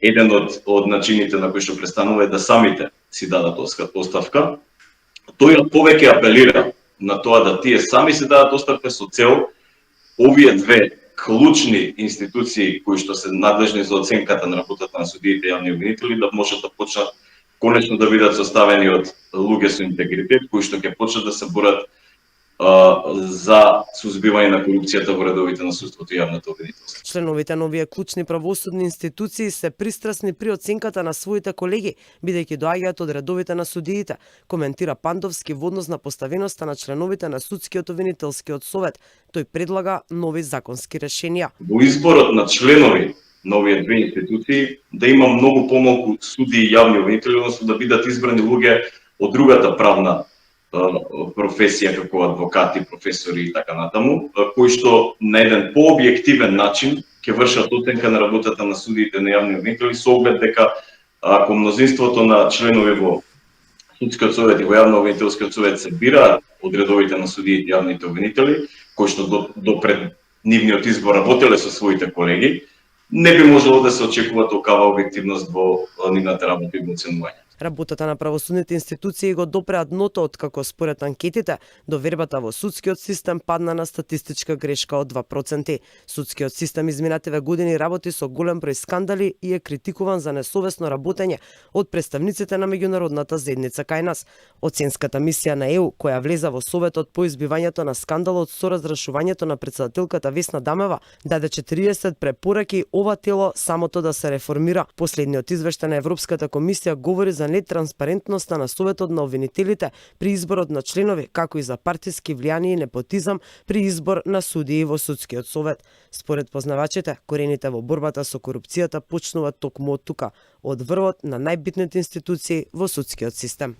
еден од начините на кои што престанува е да самите си дадат оставка. Тој повеќе апелира на тоа да тие сами си дадат оставка со цел овие две клучни институции кои што се надлежни за оценката на работата на судиите и јавни обвинители да можат да почнат конечно да бидат составени од луѓе со интегритет кои што ќе почнат да се борат за сузбивање на корупцијата во редовите на судството и јавното обвинителство. Членовите на овие клучни правосудни институции се пристрасни при оценката на своите колеги, бидејќи доаѓаат од редовите на судиите, коментира Пандовски во однос на поставеноста на членовите на судскиот обвинителскиот совет. Тој предлага нови законски решенија. Во изборот на членови на овие две институции да има многу помалку судии и јавни обвинители, односно да бидат избрани луѓе од другата правна професија како адвокати, професори и така натаму, кои што на еден пообјективен начин ќе вршат оценка на работата на судиите на јавни обвинители со оглед дека ако мнозинството на членови во судскиот совет и во јавно обвинителскиот совет се бираат од редовите на судиите и јавните обвинители, кои што до пред нивниот избор работеле со своите колеги, не би можело да се очекува толкава објективност во нивната работа и во оценување. Работата на правосудните институции го допреа дното откако според анкетите довербата во судскиот систем падна на статистичка грешка од 2%. Судскиот систем изминативе години работи со голем број скандали и е критикуван за несовесно работење од представниците на меѓународната заедница кај нас. Оценската мисија на ЕУ, која влеза во советот по избивањето на скандалот со разрешувањето на претседателката Весна Дамева, даде 40 препораки ова тело самото да се реформира. Последниот извештај на Европската комисија говори за нетранспарентноста на советот на обвинителите при изборот на членови, како и за партиски влијание и непотизам при избор на судии во судскиот совет. Според познавачите, корените во борбата со корупцијата почнуваат токму од тука, од врвот на најбитните институции во судскиот систем.